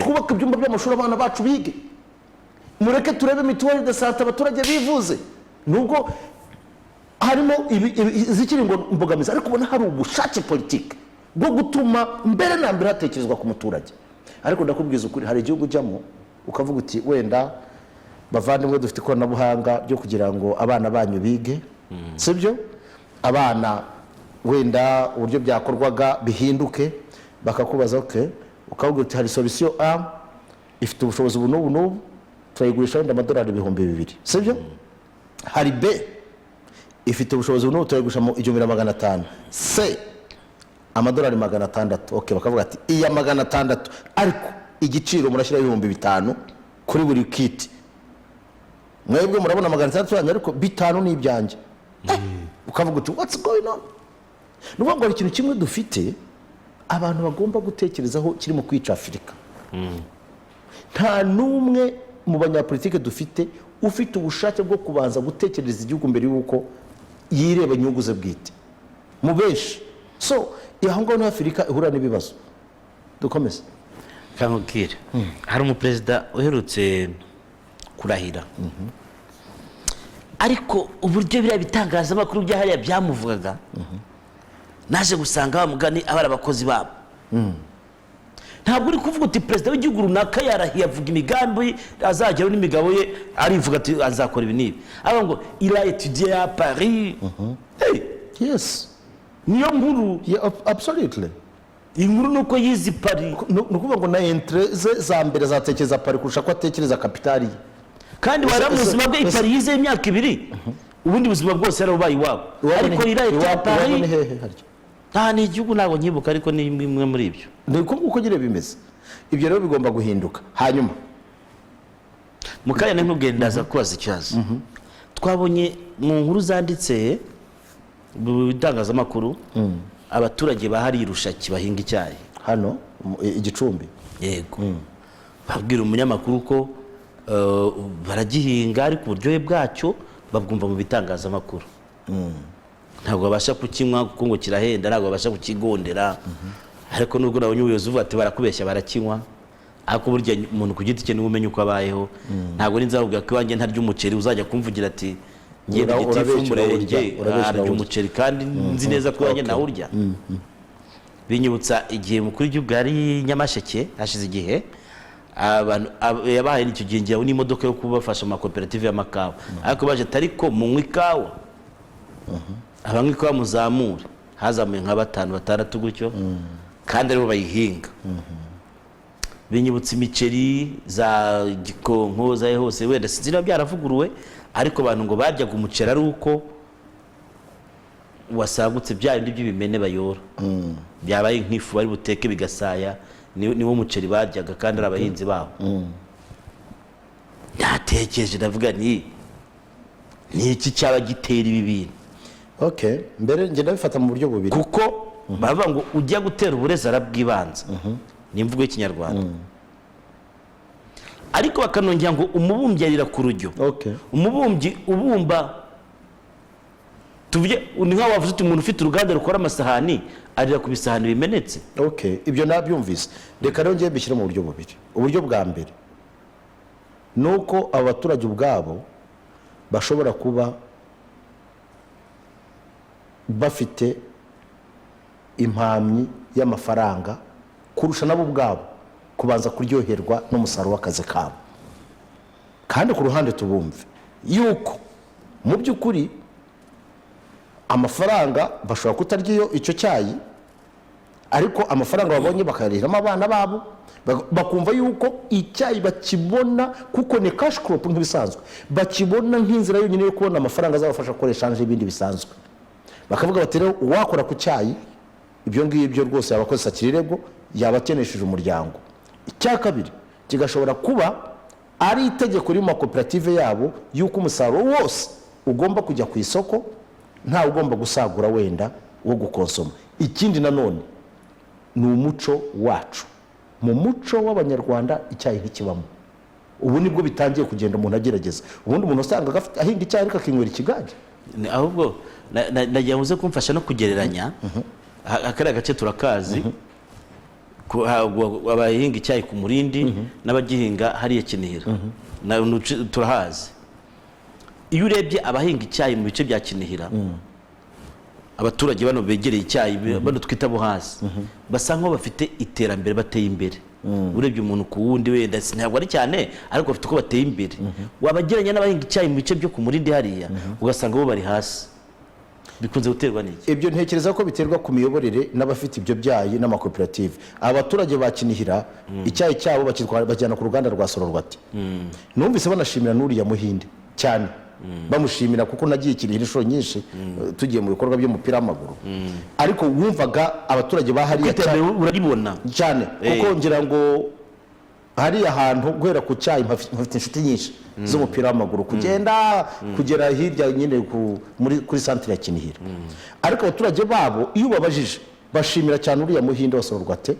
B: twubaka ibyumba by'amashuri abana bacu bige mureke turebe mituweli de sante abaturage bivuze nubwo harimo zikiri ngo mbogamizi ariko ubona hari ubushake politike bwo gutuma mbere na mbere hatekerezwa ku muturage. Ariko ndakubwiza ukuri hari igihugu ujyamo ukavuga uti wenda bavandimwe dufite ikoranabuhanga ryo kugira ngo abana banyu bige sibyo abana wenda uburyo byakorwaga bihinduke bakakubaza okay ukavuga uti hari solution A ifite ubushobozi ubu n'ubu turayigurisha wenda amadolari 2,000 sibyo hari B ifite ubushobozi n'ubu turayigurisha mu 1,500 C amadolari 600 okay bakavuga ati iya 600 ariko igiciro murashyira 5,000 kuri buri kit mwebwe murabona 600 ariko 5 ni ibyanjye ukavuga uti what's going on. Nuvuga ngo ikintu kimwe dufite abantu bagomba gutekerezaho kirimo kwica Afurika. Nta numwe mu banyapolitike dufite ufite ubushake bwo kubanza gutekereza igihugu mbere yuko yireba inyungu ze bwite mu benshi. So aho ngaho na Afurika ihura n'ibibazo. Dukomeze
C: kankubwire hari umuperezida uherutse kurahira ariko uburyo biriya bitangazamakuru byahariya byamuvugaga naje gusanga bamugani abari abakozi babo ntabwo uri kuvuga uti perezida w'igihugu runaka yarahiye avuga imigambi azageraho n'imigabo ye arivuga ati azakora ibi n'ibi aba ngo il a étudié à Paris.
B: Yes, niyo nkuru. Absolutely.
C: Inkuru nuko yizi Paris
B: nukuvuga ngo na entreze za mbere zatekereza Paris kurusha ko atekereza kapitali
C: kandi waramuzima bwe Paris yize imyaka 2 ubundi buzima bwose yarabaye iwabo ariko il a étudié à Paris nta ni igihugu ntabwo nyibuka ariko ni imwe muri ibyo
B: ndiko uko gire bimeze ibyo rero bigomba guhinduka. Hanyuma
C: mukanya nk'ubwendaza kubaza ikibazo twabonye mu nkuru zanditse bitangazamakuru abaturage bahari irushaki bahinga icyayi
B: hano igicumbi
C: yego babwira umunyamakuru ko baragihinga ariko uburyohe bwacyo babwumva mu bitangazamakuru ntabwo babasha kukinywa kuko ngo kirahenda ntabwo babasha kukigondera ariko nubwo nabonye ubuyobozi uvuga ati barakubeshya barakinywa ariko burya umuntu ku giti cye niwe umenya uko abayeho ntabwo ninzavuga ko iwanjye ntarya umuceri uzajya kumvugira ati ngiye ku giti cy'umurenge arya umuceri kandi nzi neza ko iwanjye nawurya binyibutsa igihe mukuru w'igihugu yari Nyamasheke hashize igihe abantu yabahaye n'icyo gihe ngira n'imodoka yo kubafasha mu makoperative y'amakawa ariko baje tariko munywa ikawa abanywa ikawa muzamure hazamuye nka 5-6 gutyo kandi aribo bayihinga binyibutsa imiceri za Gikonko za hose wenda sinzira byaravuguruwe ariko abantu ngo baryaga umuceri ari uko wasagutse bya bindi by'ibimene bayora byabaye nk'ifu bari buteke bigasaya niwo muceri baryaga kandi ari abahinzi babo natekereje ndavuga ni iki cyaba gitera ibi bintu.
B: Okay, mbere nge ndabifata mu buryo bubiri
C: kuko bavuga ngo ujya gutera uburezi arabwibanza ni imvugo y'ikinyarwanda ariko bakanongera ngo umubumbyi arira ku rujyo. Umubumbyi ubumba tuvuge ni nka wavuze uti umuntu ufite uruganda rukora amasahani arira ku bisahani bimenetse.
B: Ibyo nabyumvise reka rero ngiye bishyira mu buryo bubiri. Uburyo bwa mbere nuko abaturage ubwabo bashobora kuba bafite impamyi y'amafaranga kurusha nabo ubwabo kubanza kuryoherwa n'umusaruro w'akazi kabo. Kandi ku ruhande tubumve yuko mu by'ukuri amafaranga bashobora kutarya icyo cyayi, ariko amafaranga babonye bakayariramo abana babo, bakumva yuko icyayi bakibona kuko ni cash crop nk'ibisanzwe, bakibona nk'inzira yonyine yo kubona amafaranga azabafasha gukoresha ibindi bisanzwe. Bakavuga bati rero uwakora ku cyayi ibyo ngibyo rwose yabakoze sakirirego, yabakenesheje umuryango. Icya kabiri kigashobora kuba ari itegeko riri mu makoperative yabo yuko umusaruro wose ugomba kujya ku isoko, ntawe ugomba gusagura wenda wo gukonsoma. Ikindi nanone ni umuco wacu. Mu muco w'abanyarwanda icyayi ntikibamo. Ubu nibwo bitangiye kugenda umuntu agerageza. Ubundi umuntu usanga ahinga icyayi ariko akinywera ikigage.
C: Ahubwo nagiye muze kumfasha no kugereranya akari agace turakazi, abahinga icyayi ku Murindi n'abagihinga hariya Kinihira turahazi. Iyo urebye abahinga icyayi mu bice bya Kinihira, abaturage bano begereye icyayi bano twita bo hasi, basa nkaho bafite iterambere, bateye imbere. Urebye umuntu ku wundi wenda ntabwo ari cyane, ariko bafite uko bateye imbere. Wabageranya n'abahinga icyayi mu bice byo ku Murindi hariya, ugasanga bo bari hasi. Bikunze guterwa n'iki? Ibyo
B: ntekereza ko biterwa ku miyoborere n'abafite ibyo byayi n'amakoperative. Abaturage ba Kinihira icyayi cyabo bajyana ku ruganda rwa Sororwati. Numvise banashimira n'uriya Muhinde cyane, bamushimira kuko nagiye Kinihira inshuro nyinshi tugiye mu bikorwa by'umupira w'amaguru. Ariko wumvaga abaturage bahariya
C: cyane uraribona
B: cyane, kuko ngira ngo hari ahantu guhera ku cyayi mpafite inshuti nyinshi z'umupira w'amaguru, kugera hirya nyine kuri centre ya Kinihira. Ariko abaturage babo iyo babajije bashimira cyane uriya Muhinde wa Sororwate.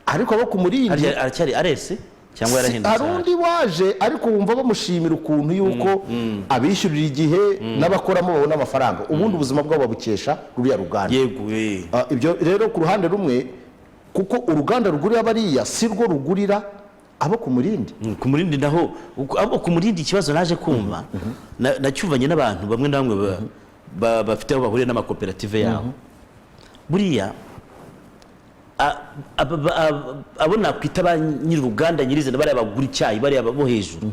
B: Ariko abo ku Murindi
C: aracyari arese cyangwa yarahindutse,
B: hari undi waje, ariko wumva bamushimira ukuntu yuko abishyurira igihe n'abakoramo babona amafaranga. Ubundi ubuzima bwabo babukesha ruriya ruganda.
C: Yego
B: ibyo rero ku ruhande rumwe, kuko uruganda rugurira bariya si rwo rugurira abo ku Murindi.
C: Ku Murindi naho, abo ku Murindi ikibazo naje kumva nacyumvanye n'abantu bamwe na bamwe bafite aho bahuriye n'amakoperative yabo. Buriya abo nakwita ba nyir'uruganda nyirizina, bariya bagura icyayi, bariya bo hejuru,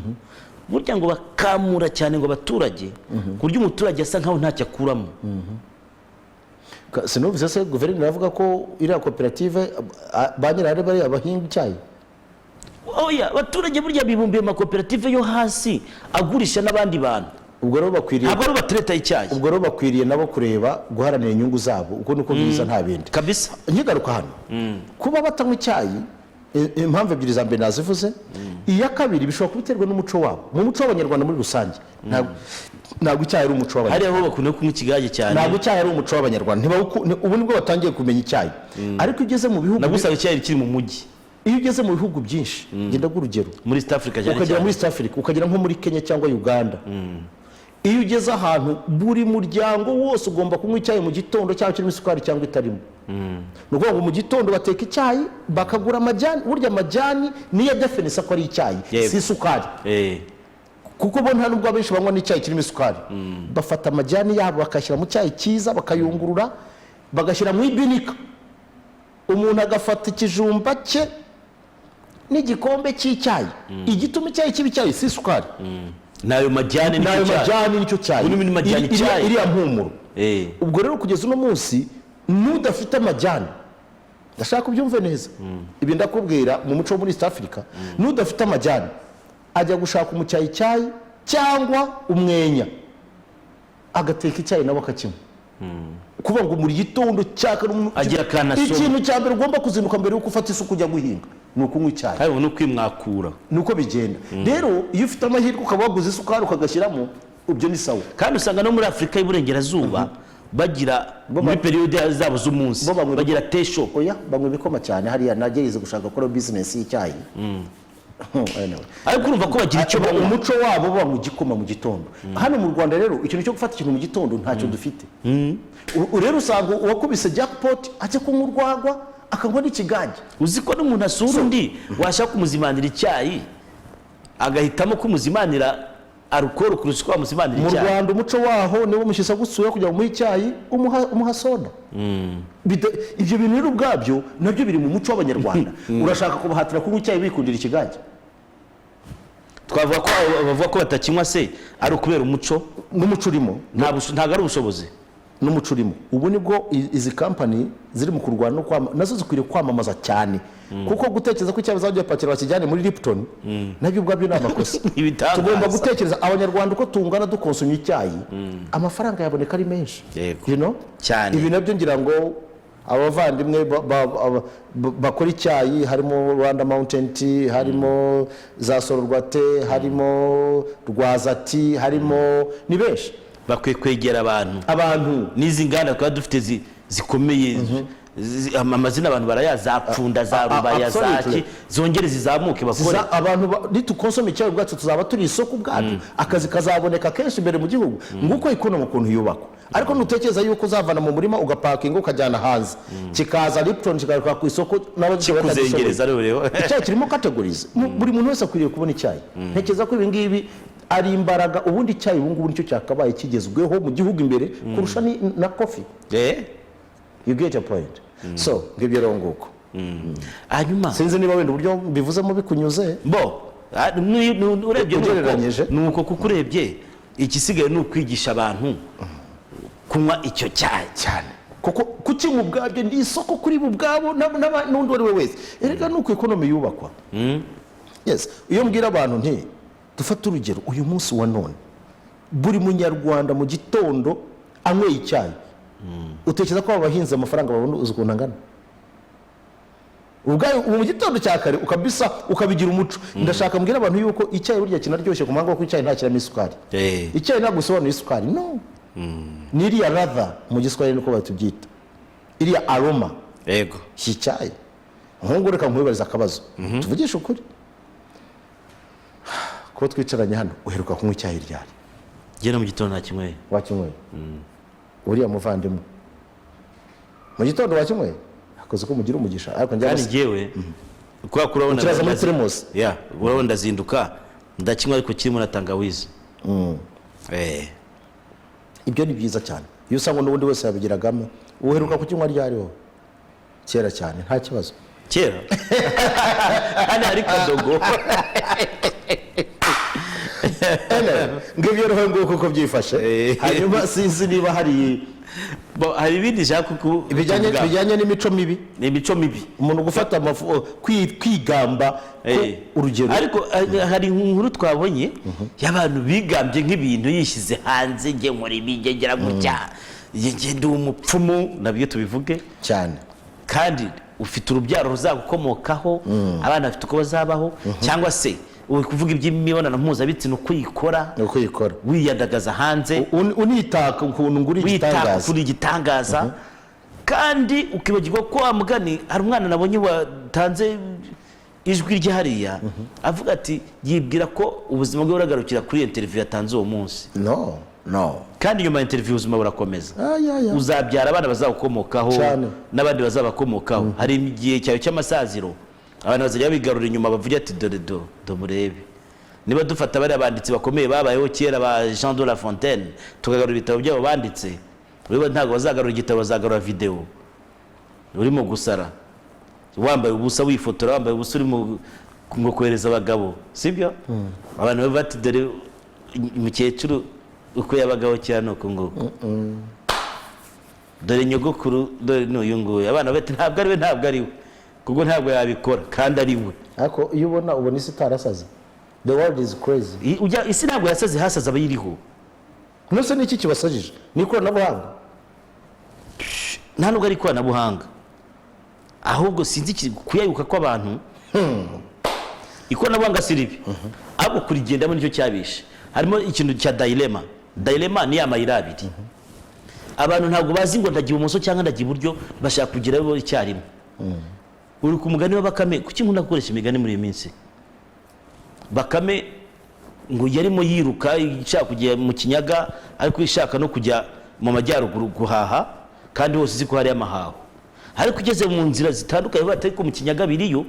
C: burya ngo bakamura cyane ngo abaturage, ku buryo umuturage asa nkaho ntacyo akuramo.
B: Sinumvise se guverineri avuga ko iriya koperative ba nyir'ahari bariya bahinga icyayi?
C: Oya, abaturage burya bibumbiye amakoperative yo hasi agurisha n'abandi bantu.
B: Ubwo rero bakwiriye,
C: ntabwo ari batereta icyayi.
B: Ubwo rero bakwiriye nabo kureba guharanira inyungu zabo, uko niko biza nta bindi
C: kabisa.
B: Nkigaruka hano kuba batanywa icyayi, impamvu ebyiri za mbere nazivuze. Iya kabiri bishobora kubiterwa n'umuco wabo. Mu muco w'Abanyarwanda muri rusange ntabwo icyayi ari umuco w'Abanyarwanda.
C: Hariya ho bakunda kunywa ikigage cyane.
B: Ntabwo icyayi ari umuco w'Abanyarwanda. Ubu nibwo batangiye kumenya icyayi. Ariko ugeze mu bihugu,
C: nabwo usanga icyayi kiri mu mujyi.
B: Iyo ugeze mu bihugu byinshi, ngenda urugero
C: muri East Africa cyane,
B: ukagera muri East Africa, ukagera nko muri Kenya cyangwa Uganda. Iyo ugeze ahantu, buri muryango wose ugomba kunywa icyayi mu gitondo, cyangwa kirimo isukari cyangwa itarimo. Ni ukuvuga ngo mu gitondo bateka icyayi, bakagura amajyani. Burya amajyani niyo definisa ko ari icyayi, si isukari. Kuko bo nta nubwo abenshi banywa n'icyayi kirimo isukari. Bafata amajyani yabo bakashyira mu cyayi cyiza, bakayungurura, bagashyira mu ibinika. Umuntu agafata ikijumba cye n'igikombe cy'icyayi. Igituma icyayi kiba icyayi si isukari.
C: Nayo majyani
B: nicyo cyayi. Iriya mpumuro. Ubwo rero kugeza uno munsi n'udafite amajyani, ndashaka kubyumve neza, ibi ndakubwira mu muco wo muri East Africa, n'udafite amajyani ajya gushaka umucyayi cyangwa umwenya, agateka icyayi nawe akakinywa. Kuba ngo muri gitondo cyaka
C: agira kana so,
B: ikintu cya mbere ugomba kuzinduka mbere yuko ufata isuku ujya guhinga ni ukunywa icyayi.
C: Hayo no kwimwakura
B: nuko bigenda. Rero iyo ufite amahirwe ukaba waguze isukari ukagashyiramo, ibyo ni sawa.
C: Kandi usanga no muri Afrika y'Iburengerazuba bagira muri periode zabo z'umunsi bagira tesho.
B: Oya, bamwe bikoma cyane hariya nagerize gushaka gukora business y'icyayi.
C: Ariko urumva ko bagira icyo
B: umuco wabo baba mu gikoma mu gitondo. Hano mu Rwanda rero ikintu cyo gufata ikintu mu gitondo ntacyo dufite. Rero usanga uwakubise jackpot ajya kunywa urwagwa akanywa n'ikigage.
C: Uzi ko n'umuntu asura undi washaka kumuzimanira icyayi agahitamo kumuzimanira alcohol kurusha kwa musibanira
B: mu
C: icyayi.
B: Rwanda umuco waho niwo mushyisa gusuye kugira ngo umuhe icyayi umuha soda. Ibyo bintu rero ubwabyo nabyo biri mu muco w'Abanyarwanda. Urashaka kubahatira kunywa icyayi bikundira ikigage?
C: Twavuga ko bavuga ko batakinywa se ari ukubera umuco
B: N'umuco urimo
C: ntabwo ari ubushobozi.
B: N'umuco urimo. Ubu nibwo izi company ziri mu kurwana no nazo zikwiriye kwamamaza cyane, kuko gutekereza ko icyayi bazajya pakira bakijyane muri Lipton nabyo ubwabyo ni amakosa. Tugomba gutekereza Abanyarwanda uko tungana dukonsumye icyayi, amafaranga yaboneka ari menshi, you know
C: cyane.
B: Ibi nabyo ngira ngo abavandimwe bakora icyayi harimo Rwanda Mountain Tea, harimo za Sororwate, harimo Rwazati, harimo ni benshi
C: bakwiye kwegera abantu n'izi nganda twaba dufite zikomeye, amazina abantu barayazapfunda za Rubaya zaki zongere zizamuke bakore
B: abantu nitukonsoma icyayi ubwacu tuzaba turi isoko ubwacu, akazi kazaboneka kenshi imbere mu gihugu, nguko ikono mu kuntu yubakwa. Ariko nutekereza yuko uzavana mu murima ugapakinga ukajyana hanze, kikaza Lipton kikaruka ku isoko
C: kuzengereza rero
B: icyayi kirimo categories. Buri muntu wese akwiriye kubona icyayi. Ntekereza ko ibi ngibi ari imbaraga, ubundi icyayi ubu ngubu nicyo cyakabaye kigezweho mu gihugu imbere kurusha na coffee. You get your point. So ngibyo rero nguko.
C: Hanyuma
B: sinzi niba wenda uburyo mbivuzemo bikunyuze
C: urebye nuko kuko urebye ikisigaye ni ukwigisha abantu kunywa icyo cyayi
B: cyane, kuko kukinywa ubwabyo ndi isoko kuri bo ubwabo n'undi wari we wese. Erega nuko economy yubakwa. Yes, iyo mbwira abantu nti dufata urugero uyu munsi wa none buri munyarwanda mu gitondo anyweye icyayi, utekereza ko abahinzi amafaranga babona uzi ukuntu angana? Ubwayo mu gitondo cya kare ukabisa ukabigira umuco. Ndashaka mbwira abantu yuko icyayi burya kinaryoshye ku mpamvu ko icyayi nta kiramo isukari. Icyayi ntabwo usobanura isukari, no. Ni iriya lather mu Giswahili niko batubyita, iriya aroma.
C: Yego
B: icyayi nkungu reka nkwibariza akabazo, tuvugisha ukuri, ko twicaranye hano uheruka kunywa icyayi ryari?
C: Genda mu gitondo nakinyweye.
B: Wakinyweye? Uriya muvandimwe mu gitondo wakinyweye? Akoze ko mugira umugisha. Ariko njye
C: kandi ngewe kwa kurabona
B: kiraza muri Primus,
C: urabona ndazinduka ndakinywa ariko kirimo na tangawizi.
B: Ibyo ni byiza cyane. Iyo usanga n'ubundi wese yabigiragamo. Uheruka kukinywa ryari ho? Kera cyane, nta kibazo.
C: Kera hano hari kadogo.
B: Ngibyo rero nguko uko byifashe. Hanyuma sinzi niba hari
C: ibindi shaka
B: bijyanye n'imico mibi.
C: Ni imico mibi
B: umuntu gufata kwigamba urugero.
C: Ariko hari inkuru twabonye y'abantu bigambye nk'ibintu yishyize hanze, nge nkora ibigegera gutya, nge ndi umupfumu, nabyo tubivuge
B: cyane.
C: Kandi ufite urubyaro ruzagukomokaho, abana bafite uko bazabaho, cyangwa se uri kuvuga iby'imibonano mpuzabitsina ukuyikora wiyandagaza hanze,
B: unitaka ukuntu nguri
C: igitangaza, kandi ukibagirwa ko wa mugani hari umwana nabonye watanze ijwi rye hariya avuga ati yibwira ko ubuzima bwe buragarukira kuri interview yatanze uwo munsi.
B: No.
C: Kandi nyuma interview ubuzima burakomeza. Uzabyara abana bazagukomokaho n'abandi bazabakomokaho. Hari igihe cyawe cy'amasaziro abantu bazajya bigarura inyuma bavuga ati dore do murebe. Niba dufata bari abanditsi bakomeye babayeho kera ba Jean de La Fontaine tukagarura ibitabo byabo banditse, ureba ntago bazagarura igitabo, bazagarura video urimo gusara wambaye ubusa wifotora, wambaye ubusa urimo ngo kohereza abagabo, sibyo? Abantu bati dore umukecuru uko yabagaho cyane uko nguko, dore nyogokuru, dore n'uyu nguyu. Abana bati ntabwo ari we kuko ntabwo yabikora kandi ari we.
B: Ariko iyo ubona isi itarasaze. The world is crazy.
C: Isi ntabwo yasaze, hasaze abayiriho.
B: Nose niki kibasajije? Ni ikoranabuhanga?
C: Nta nubwo ari ikoranabuhanga, ahubwo sinzi kuyayuka kw'abantu. Ikoranabuhanga si ribi, ahubwo kurigendamo nicyo cyabishe. Harimo ikintu cya dilema ni amayira abiri. Abantu ntabwo bazi ngo ndagiye ibumoso cyangwa ndagiye iburyo, bashaka kugira bo icyarimwe. Uri ku mugani wa Bakame, kuki nkunda gukoresha imigani muri iyi minsi? Bakame ngo yarimo yiruka ishaka kujya mu Kinyaga, ariko ishaka no kujya mu majyaruguru guhaha, kandi hose izi ko hari amahaho. Ariko ugeze mu nzira zitandukanye batari ko mu Kinyaga biriyo,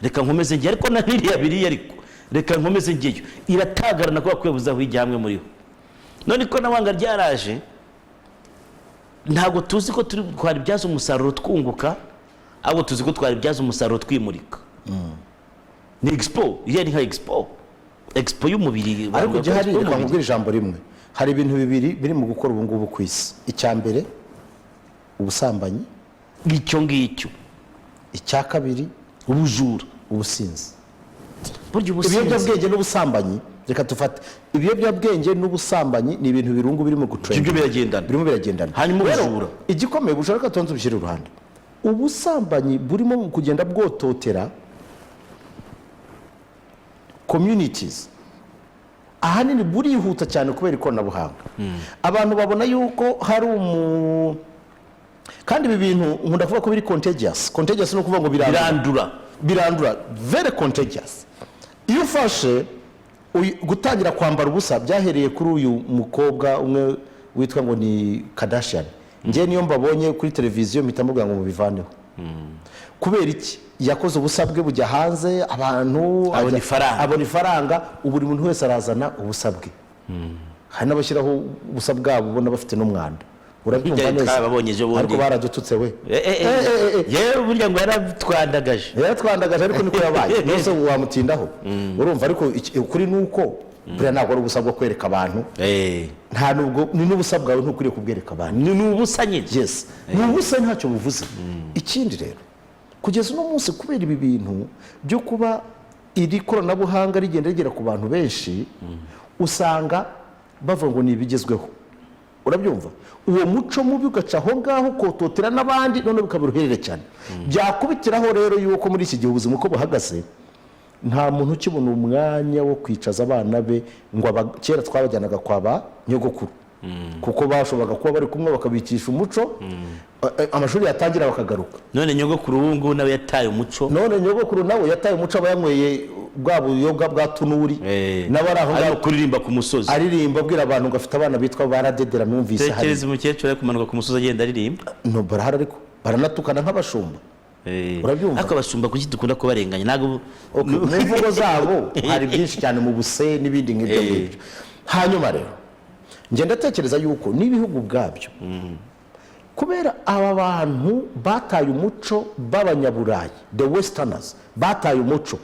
C: reka nkomeze njye, ariko na niriya biriyo, ariko reka nkomeze ngeyo iratagarana kuba kwebuza aho ijya hamwe muri ho none ko nawanga ryaraje ntabwo tuzi ko turi twaribyaza umusaruro twunguka ahubwo tuzi ko twaribyaza umusaruro twimurika ni expo yari nka expo y'umubiri
B: ariko igihe hari reka nkubwire ijambo rimwe hari ibintu bibiri biri mu gukora ubu ngubu ku isi icya mbere ubusambanyi
C: ngicyo
B: icya kabiri
C: ubujura
B: ubusinzi
C: burya ubusinzi
B: ibiyobyabwenge n'ubusambanyi reka tufate ibiyobyabwenge n'ubusambanyi ni ibintu birungu birimo gutrend
C: ibyo biragendana
B: hanyuma ubujura igikomeye bushaka tonze ubishyire uruhande ubusambanyi burimo kugenda bwototera communities ahanini burihuta cyane kubera ikoranabuhanga abantu babona yuko hari kandi ibi bintu nkunda kuvuga ko biri contagious no kuvuga ngo birandura very contagious iyo ufashe gutangira kwambara ubusa byahereye kuri uyu mukobwa umwe witwa ngo ni Kardashian njye niyo mbabonye kuri televiziyo mpita mvuga ngo mubivaneho kubera iki yakoze ubusa bwe bujya hanze abantu abona ifaranga ubu buri muntu wese arazana ubusa bwe hari n'abashyiraho ubusa bwabo ubona bafite n'umwanda urabyumva neza ariko baradututse we
C: yewe burya ngo yaratwandagaje
B: ariko niko yabaye nose wamutindaho urumva ariko ukuri nuko buriya ntabwo ari ubusa bwo kwereka abantu nta nubwo ni n'ubusa bwawe ntukwiriye kubwereka abantu
C: ni ubusa nyine
B: yes ni ubusa ntacyo buvuze ikindi rero kugeza uno munsi kubera ibi bintu byo kuba iri koranabuhanga rigenda rigera ku bantu benshi usanga bavuga ngo ni ibigezweho urabyumva uwo muco mubi ugaca aho ngaho kototera n'abandi none bikaba uruherere cyane byakubitiraho rero yuko muri iki gihe ubuzima uko buhagaze nta muntu ukibona umwanya wo kwicaza abana be ngo kera twabajyanaga kwa ba nyogokuru kuko bashoboraga kuba bari kumwe bakabikisha umuco amashuri yatangira bakagaruka
C: none nyogokuru ubu ngubu nawe yataye umuco
B: aba yanyweye bwa buyoga bwa tunuri
C: ari kuririmba ku musozi
B: aririmba abwira abantu ngo afite abana bitwa baradedera numvise
C: hari tekereza umukecuru ari kumanuka ku musozi agenda aririmba
B: no barahari ariko baranatukana nk'abashumba urabyumva
C: ariko abashumba kuki dukunda kubarenganya ntabwo
B: mu mvugo zabo hari byinshi cyane mu buse n'ibindi nk'ibyo ngibyo hanyuma rero ngenda tekereza yuko n'ibihugu ubwabyo kubera aba bantu bataye umuco b'abanyaburayi the westerners bataye umuco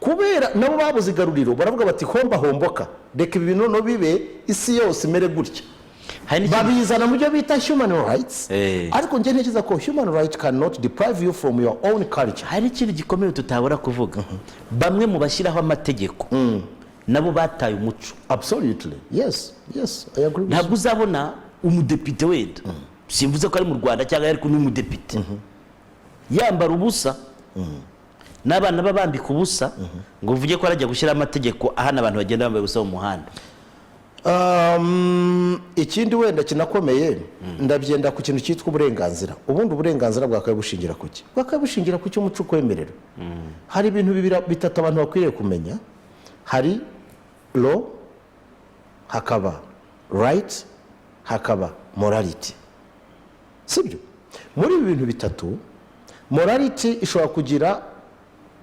B: kubera nabo babuze igaruriro baravuga bati homboka reka ibi bintu no bibe isi yose imere gutya babizana mu byo bita human rights ariko njye ntekereza ko human rights cannot deprive you from your own culture
C: hari ikintu gikomeye tutabura kuvuga bamwe mu bashyiraho amategeko nabo bataye umuco
B: absolutely yes I agree
C: ntabwo uzabona umudepite wenda simvuze ko ari mu Rwanda cyangwa ariko ni umudepite yambara ubusa n'abana babambika ubusa ngo uvuge ko arajya gushyira amategeko ahana abantu bagenda bambaye ubusa mu muhanda
B: ikindi wenda kinakomeye ndabyenda ku kintu cyitwa uburenganzira ubundi uburenganzira bwakaye bushingira ku ki bwakaye bushingira ku cy'umuco kwemerera hari ibintu bitatu abantu bakwiriye kumenya hari law hakaba right hakaba morality sibyo muri ibi bintu bitatu morality ishobora kugira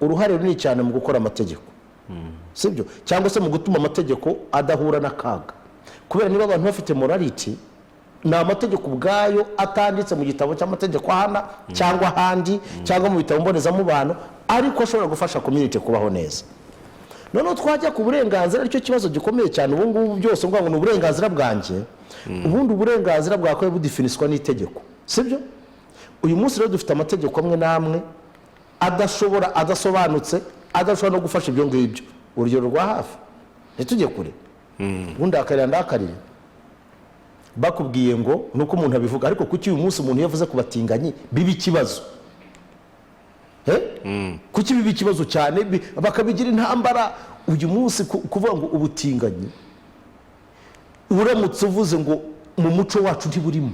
B: uruhare runini cyane mu gukora amategeko sibyo cyangwa se mu gutuma amategeko adahura n'akaga kubera niba abantu bafite morality ni amategeko ubwayo atanditse mu gitabo cy'amategeko ahana cyangwa ahandi cyangwa mu bitabo mbonezamubano ariko ashobora gufasha community kubaho neza noneho twajya ku burenganzira aricyo kibazo gikomeye cyane ubu ngubu byose ngo ni uburenganzira bwanjye ubundi uburenganzira bwakwiye budefiniswa n'itegeko sibyo uyu munsi rero dufite amategeko amwe n'amwe adasobanutse adashobora no gufasha ibyo ngibyo urugero rwa hafi ntitujye kure ubundi ndakarire bakubwiye ngo nuko umuntu abivuga ariko kuki uyu munsi umuntu yavuze ku batinganyi biba ikibazo kuki biba ikibazo cyane bakabigira intambara uyu munsi kuvuga ngo ubutinganyi uramutse uvuze ngo mu muco wacu ntiburimo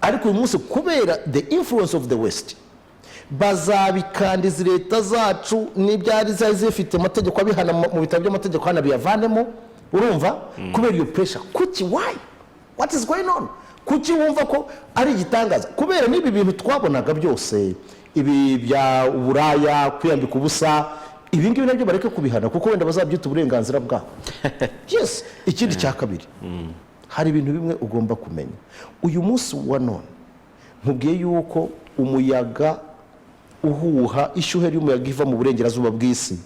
B: ariko uyu munsi kubera the influence of the west bazabikandiza leta zacu n'ibyari zari zifite amategeko abihana mu bitabo by'amategeko hano biyavanemo urumva kubera iyo pressure kuki why what is going on kuki wumva ko ari igitangaza kubera n'ibi bintu twabonaga byose ibi bya uburaya kwiyambika ubusa ibi ngibi nabyo bareke kubihana kuko wenda bazabyita uburenganzira bwabo. Yes, ikindi cya kabiri, hari ibintu bimwe ugomba kumenya. Uyu munsi wa none nkubwiye yuko umuyaga uhuha, ishyuhe ry'umuyaga iva mu burengerazuba bw'isi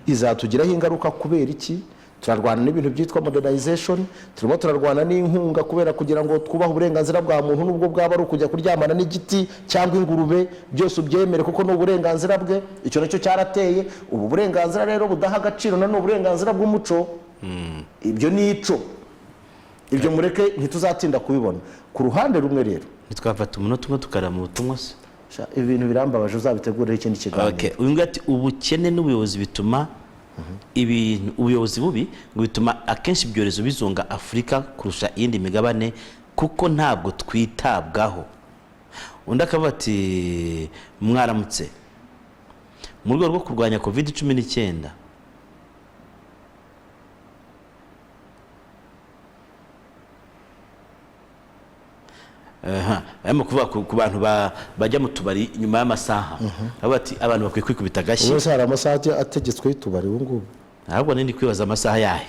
B: izatugiraho ingaruka. Kubera iki? Turarwana n'ibintu byitwa modernization, turimo turarwana n'inkunga kubera kugira ngo twubahe uburenganzira bwa muntu, nubwo bwaba ari ukujya kuryamana n'igiti cyangwa ingurube, byose ubyemere kuko ni uburenganzira bwe. Icyo nacyo cyarateye. Ubu burenganzira rero budaha agaciro na uburenganzira bw'umuco. Ibyo ni ico, ibyo mureke ntituzatinda kubibona. Ku ruhande rumwe rero
C: ntitwafata umunota umwe tukareba mu butumwa se.
B: Ibi bintu birambabaje, uzabitegureho ikindi kiganiro.
C: Uyu ngati ubukene n'ubuyobozi bituma ibintu, ubuyobozi bubi ngo bituma akenshi ibyorezo bizonga Afurika kurusha iyindi migabane kuko ntabwo twitabwaho. Undi akavuga ati mwaramutse, mu rwego rwo kurwanya COVID-19 arimo kuvuga ku bantu bajya mu tubari nyuma y'amasaha. Avuga ati abantu bakwiye kwikubita agashyi.
B: Ubu hari amasaha ategetswe y'utubari ubu ngubu.
C: Ahubwo nindi kwibaza amasaha yahe.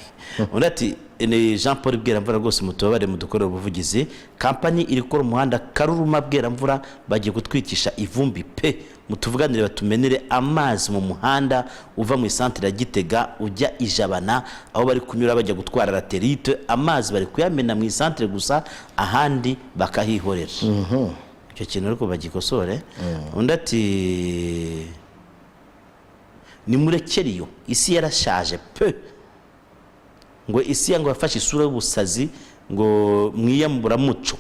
C: Undi ati ni Jean Paul Bweramvura rwose mutubabare mudukorera ubuvugizi. Kampani iri gukora umuhanda Karuruma Bweramvura bagiye gutwikisha ivumbi pe. Mutuvuganire batumenere amazi mu muhanda uva mu centre ya Gitega ujya Ijabana, aho bari kunyura bajya gutwara laterite. Amazi bari kuyamena mu centre gusa, ahandi bakahihorera. Icyo kintu ariko bagikosore. Undi ati ni murekeriyo, isi yarashaje pe. Ngo isi yango yafashe isura y'ubusazi, ngo mwiyambura muco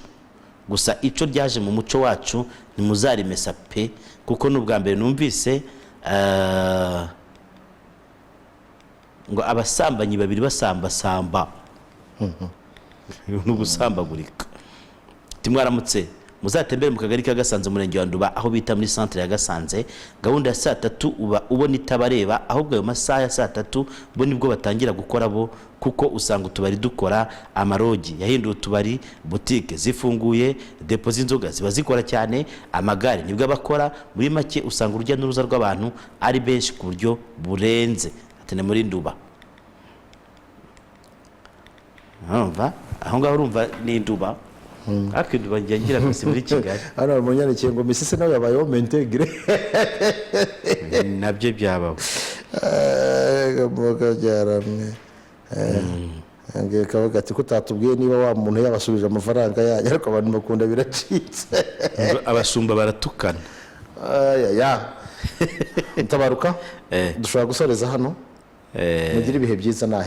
C: gusa ico ryaje mu muco wacu ntimuzarimesa pe, kuko n'ubwa mbere numvise ngo abasambanyi babiri basamba n'ubusambagurika. Timwaramutse, muzatembere mu kagari ka Gasanze murenge wa Nduba aho bita muri centre ya Gasanze. Gahunda ya saa 3 uba ubona itabareba, ahubwo ayo masaha ya saa 3 bo nibwo batangira gukora bo, kuko usanga utubari dukora, amarogi yahinduye utubari, boutique zifunguye, depo z'inzoga ziba zikora cyane, amagare nibwo abakora. Muri make usanga urujya n'uruza rw'abantu ari benshi ku buryo burenze. Atene muri Nduba aho ngaho urumva ni Nduba. Akinduba ngira gusa muri Kigali.
B: Hano munyanikiye ngo Misisi nawe yabayeho mentegre.
C: Nabyo byabaho.
B: Gamoga byaramwe. Ngiye kavuga ati kutatubwiye niba wa muntu yabasubije amafaranga yanyu, ariko abantu bakunda biracitse.
C: Abashumba baratukana.
B: Ya. Utabaruka? Dushobora gusoreza hano. Mugira ibihe byiza nahe.